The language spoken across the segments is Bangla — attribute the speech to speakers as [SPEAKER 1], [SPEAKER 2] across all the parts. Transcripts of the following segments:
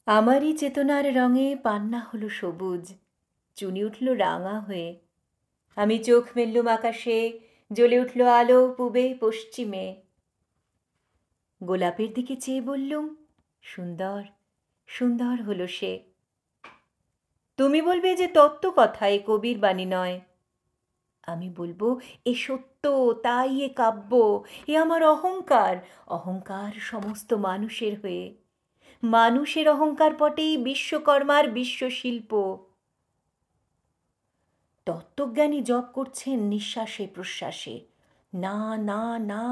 [SPEAKER 1] আমারই চেতনার রঙে পান্না হলো সবুজ, চুনি উঠল রাঙা হয়ে। আমি চোখ মেললুম আকাশে, জ্বলে উঠল আলো পূবে পশ্চিমে। গোলাপের দিকে চেয়ে বললুম, সুন্দর, সুন্দর হলো সে। তুমি বলবে যে তত্ত্ব কথা, এ কবির বাণী নয়। আমি বলবো, এ সত্য, তাই এ কাব্য, এ আমার অহংকার, অহংকার সমস্ত মানুষের হয়ে। মানুষের অহংকার পটেই বিশ্বকর্মার বিশ্বশিল্প। তত্ত্বজ্ঞানী জপ করছেন নিঃশ্বাসে প্রশ্বাসে। না, না, না,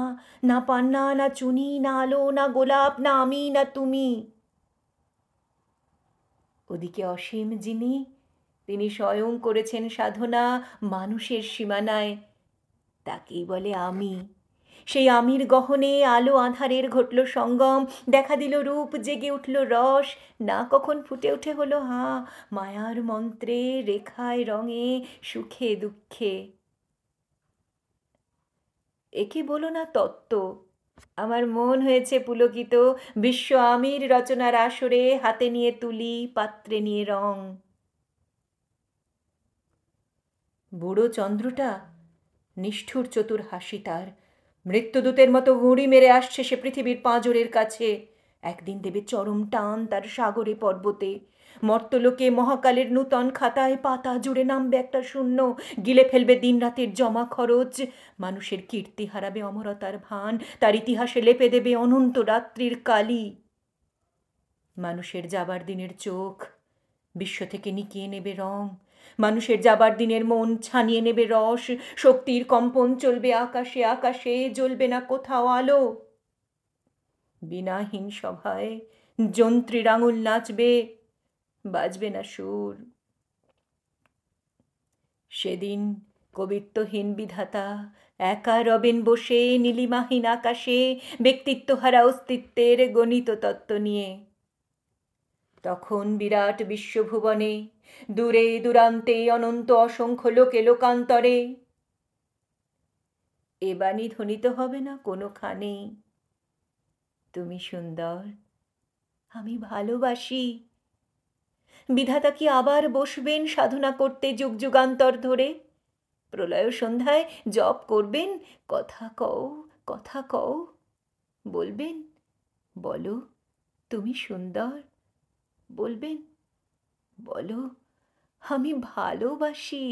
[SPEAKER 1] না পান্না, না চুনি, না আলো, না গোলাপ, না আমি, না তুমি। ওদিকে অসীম যিনি, তিনি স্বয়ং করেছেন সাধনা মানুষের সীমানায়, তাকেই বলে আমি। সেই আমির গহনে আলো আঁধারের ঘটল সঙ্গম, দেখা দিল রূপ, জেগে উঠল রস, না কখন ফুটে ওঠে হলো হাঁ, মায়ার মন্ত্রে, রেখায় রঙে, সুখে দুঃখে। একে বলো না তত্ত্ব। আমার মন হয়েছে পুলকিত, বিশ্ব আমির রচনার আসরে, হাতে নিয়ে তুলি, পাত্রে নিয়ে রং। বুড়ো চন্দ্রটা, নিষ্ঠুর চতুর হাসি তার, মৃত্যুদূতের মতো গুঁড়ি মেরে আসছে সে পৃথিবীর পাঁজরের কাছে। একদিন দেবে চরম টান তার সাগরে পর্বতে, মর্তলোকে মহাকালের নূতন খাতায় পাতা জুড়ে নামবে একটা শূন্য, গিলে ফেলবে দিনরাতের জমা খরচ। মানুষের কীর্তি হারাবে অমরতার ভান, তার ইতিহাসে লেপে দেবে অনন্ত রাত্রির কালি। মানুষের যাবার দিনের চোখ বিশ্ব থেকে নিকিয়ে নেবে রং, মানুষের যাবার দিনের মন ছানিয়ে নেবে রস, শক্তির কম্পন চলবে আকাশে আকাশে, জ্বলবে না কোথাও আলো। বিনাহীন সভায় যন্ত্রীর আঙুল নাচবে, বাজবে না সুর। সেদিন কবিত্বহীন বিধাতা একা রবেন বসে নীলিমাহীন আকাশে, ব্যক্তিত্বহারা অস্তিত্বের গণিত তত্ত্ব নিয়ে। তখন বিরাট বিশ্বভুবনে, দূরে দূরান্তে অনন্ত অসংখ্য লোকে লোকান্তরে এ বাণী ধ্বনিত হবে না কোনোখানেই, তুমি সুন্দর, আমি ভালোবাসি। বিধাতা কি আবার বসবেন সাধনা করতে যুগ যুগান্তর ধরে? প্রলয় সন্ধ্যায় জপ করবেন, কথা কও, কথা কও, বলবেন, বলো তুমি সুন্দর, বলবেন, বলো আমি ভালোবাসি।